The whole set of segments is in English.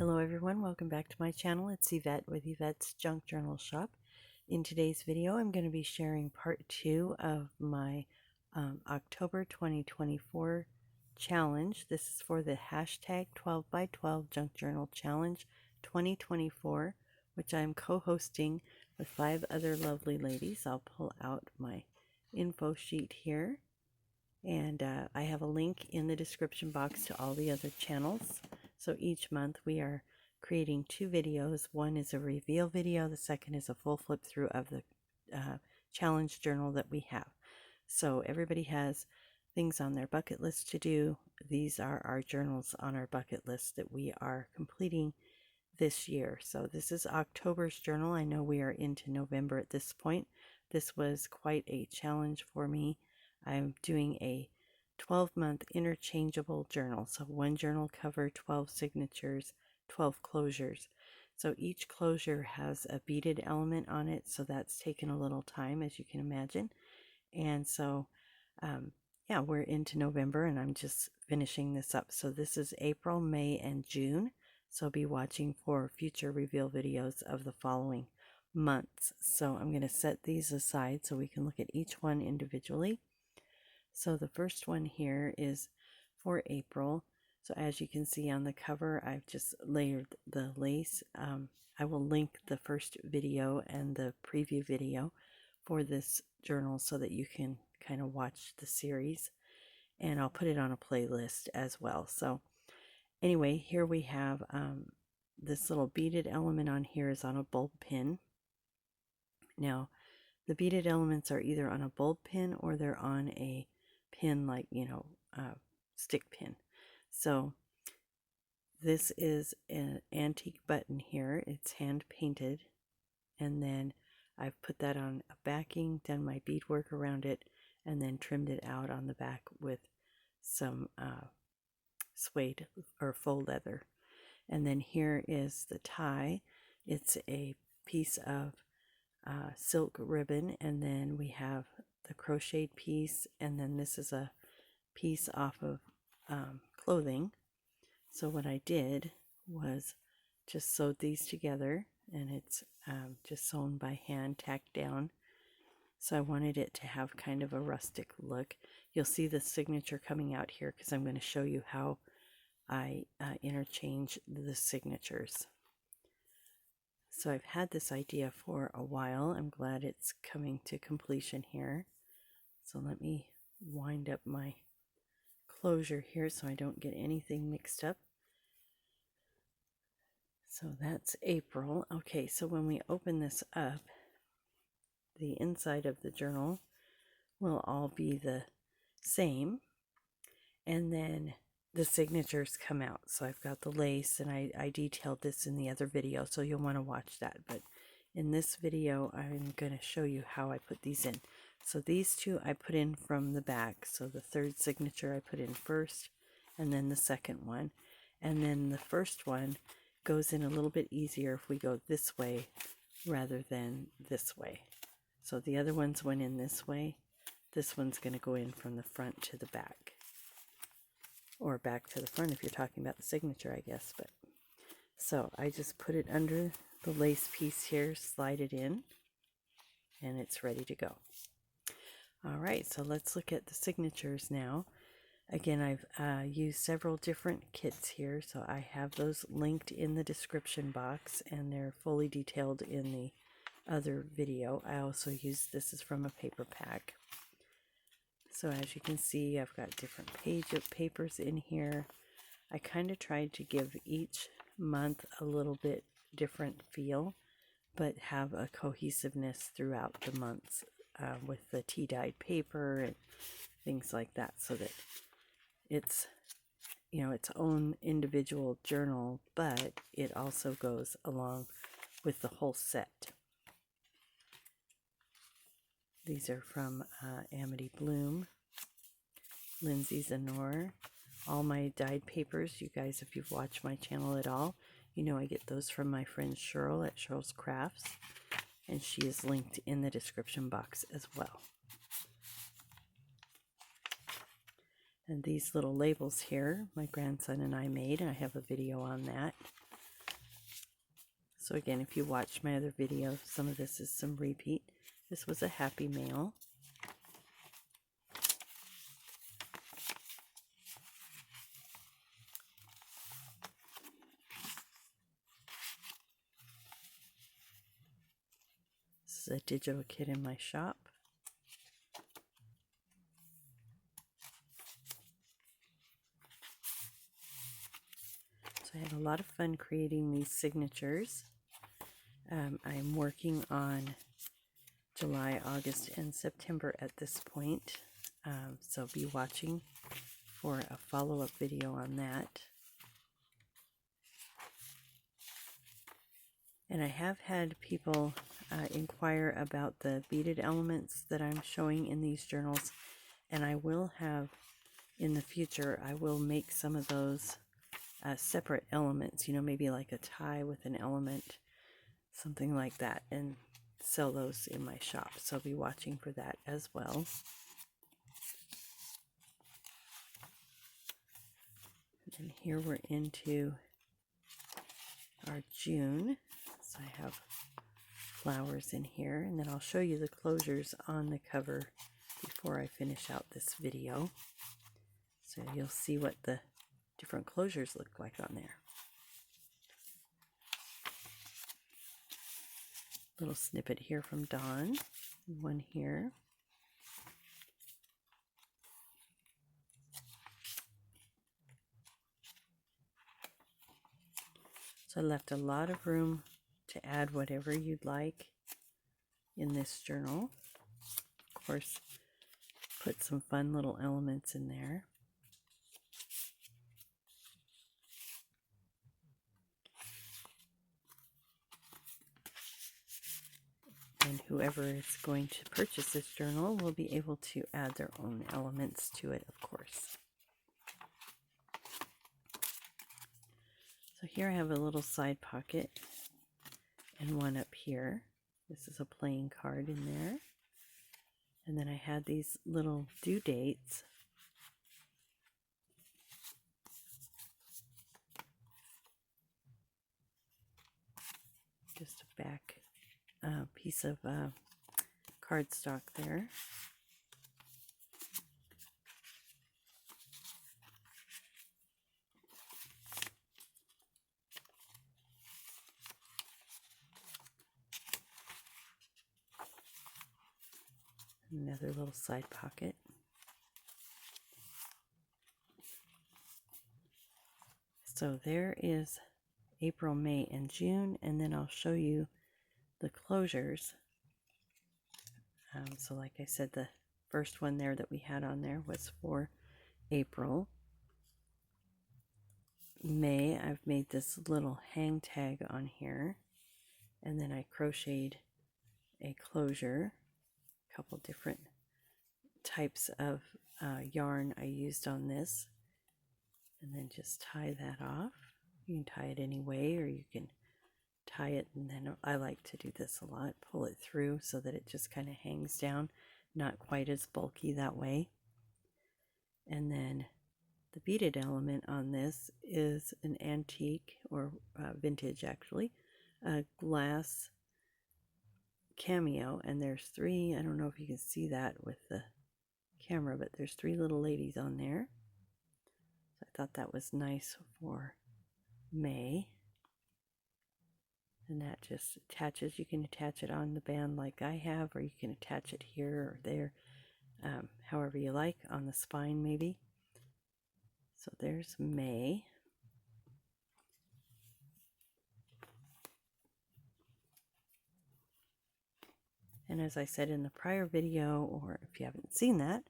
Hello everyone, welcome back to my channel. It's Yvette with Yvette's Junk Journal Shop. In today's video, I'm going to be sharing part 2 of my October 2024 challenge. This is for the hashtag 12 by 12 Junk Journal Challenge 2024, which I'm co-hosting with 5 other lovely ladies. I'll pull out my info sheet here, and I have a link in the description box to all the other channels. So each month we are creating 2 videos. One is a reveal video, the second is a full flip through of the challenge journal that we have. So everybody has things on their bucket list to do. These are our journals on our bucket list that we are completing this year. So this is October's journal. I know we are into November at this point. This was quite a challenge for me. I'm doing a 12-month interchangeable journal. So one journal cover, 12 signatures, 12 closures. So each closure has a beaded element on it, so that's taken a little time, as you can imagine. And so yeah, we're into November and I'm just finishing this up. So this is April, May, and June. So be watching for future reveal videos of the following months. So I'm going to set these aside so we can look at each one individually. So the first one here is for April. So as you can see on the cover, I've just layered the lace. I will link the first video and the preview video for this journal so that you can kind of watch the series. And I'll put it on a playlist as well. So anyway, here we have this little beaded element on here is on a bulb pin. Now, the beaded elements are either on a bulb pin or they're on a pin like, stick pin. So this is an antique button here. It's hand painted, and then I've put that on a backing, done my beadwork around it, and then trimmed it out on the back with some suede or faux leather. And then here is the tie. It's a piece of silk ribbon, and then we have the crocheted piece, and then this is a piece off of clothing. So what I did was just sewed these together, and it's just sewn by hand, tacked down. So I wanted it to have kind of a rustic look. You'll see the signature coming out here because I'm going to show you how I interchange the signatures. So I've had this idea for a while. I'm glad it's coming to completion here. So let me wind up my closure here so I don't get anything mixed up. So that's April. Okay, so when we open this up, the inside of the journal will all be the same, and then the signatures come out. So I've got the lace, and I detailed this in the other video, so you'll want to watch that. But in this video, I'm going to show you how I put these in. So these two I put in from the back. So the third signature I put in first, and then the second one. And then the first one goes in a little bit easier if we go this way rather than this way. So the other ones went in this way. This one's going to go in from the front to the back. Or back to the front if you're talking about the signature, I guess. But so I just put it under the lace piece here, slide it in, and it's ready to go. All right, so let's look at the signatures now. Again, I've used several different kits here, so I have those linked in the description box, and they're fully detailed in the other video. I also use, this is from a paper pack. So as you can see, I've got different papers in here. I kind of tried to give each month a little bit different feel, but have a cohesiveness throughout the months with the tea-dyed paper and things like that, so that it's, its own individual journal, but it also goes along with the whole set. These are from Amity Bloom, Lindsay Zanor. All my dyed papers, you guys, if you've watched my channel at all, you know I get those from my friend Cheryl at Cheryl's Crafts, and she is linked in the description box as well. And these little labels here, my grandson and I made, and I have a video on that. So again, if you watched my other video, some of this is some repeat. This was a happy mail. This is a digital kit in my shop. So I had a lot of fun creating these signatures. I'm working on July, August, and September at this point. So be watching for a follow-up video on that. And I have had people inquire about the beaded elements that I'm showing in these journals, and I will have, in the future, I will make some of those separate elements, you know, maybe like a tie with an element, something like that, and sell those in my shop. So be watching for that as well. And here we're into our June. So I have flowers in here, and then I'll show you the closures on the cover before I finish out this video. So you'll see what the different closures look like on there. Little snippet here from Dawn, one here. So I left a lot of room to add whatever you'd like in this journal. Of course, put some fun little elements in there. And whoever is going to purchase this journal will be able to add their own elements to it, of course. So here I have a little side pocket and one up here. This is a playing card in there. And then I had these little due dates. Just a back piece of cardstock there. Another little side pocket. So there is April, May, and June, and then I'll show you the closures. So like I said, the first one there that we had on there was for April. May, I've made this little hang tag on here, and then I crocheted a closure, a couple different types of yarn I used on this, and then just tie that off. You can tie it any way, or you can tie it, and then I like to do this a lot, pull it through so that it just kind of hangs down, not quite as bulky that way. And then the beaded element on this is an antique, or vintage actually, glass cameo, and there's three, I don't know if you can see that with the camera, but there's three little ladies on there. So I thought that was nice for May. And that just attaches. You can attach it on the band like I have, or you can attach it here or there, however you like, on the spine maybe. So there's May. And as I said in the prior video, or if you haven't seen that,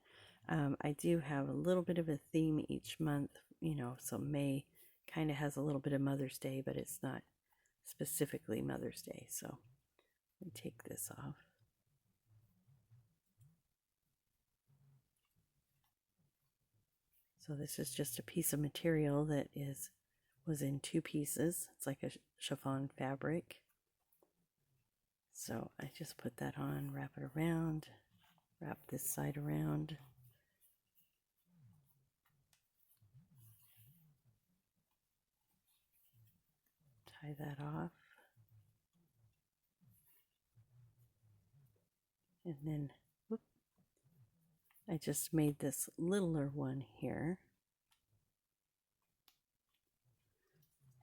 I do have a little bit of a theme each month, you know, so May kind of has a little bit of Mother's Day, but it's not specifically Mother's Day. So let me take this off. So this is just a piece of material that was in two pieces. It's like a chiffon fabric. So I just put that on, wrap it around, wrap this side around. Tie that off. And then whoop, I just made this littler one here.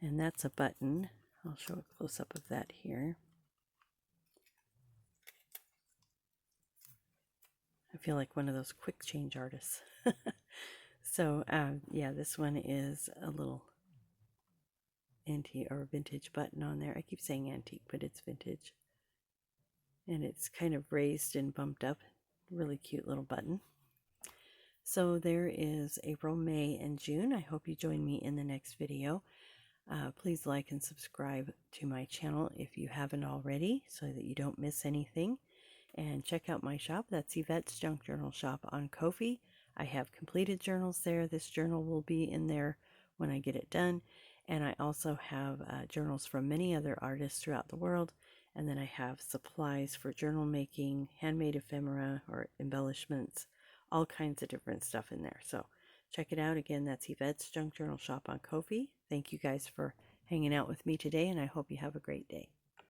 And that's a button. I'll show a close-up of that here. I feel like one of those quick change artists. So yeah, this one is a little antique or vintage button on there. I keep saying antique, but it's vintage. And it's kind of raised and bumped up. Really cute little button. So there is April, May, and June. I hope you join me in the next video. Please like and subscribe to my channel if you haven't already so that you don't miss anything. And check out my shop. That's Yvette's Junk Journal Shop on Ko-fi. I have completed journals there. This journal will be in there when I get it done. And I also have journals from many other artists throughout the world. And then I have supplies for journal making, handmade ephemera or embellishments, all kinds of different stuff in there. So check it out. Again, that's Yvette's Junk Journal Shop on Ko-fi. Thank you guys for hanging out with me today, and I hope you have a great day.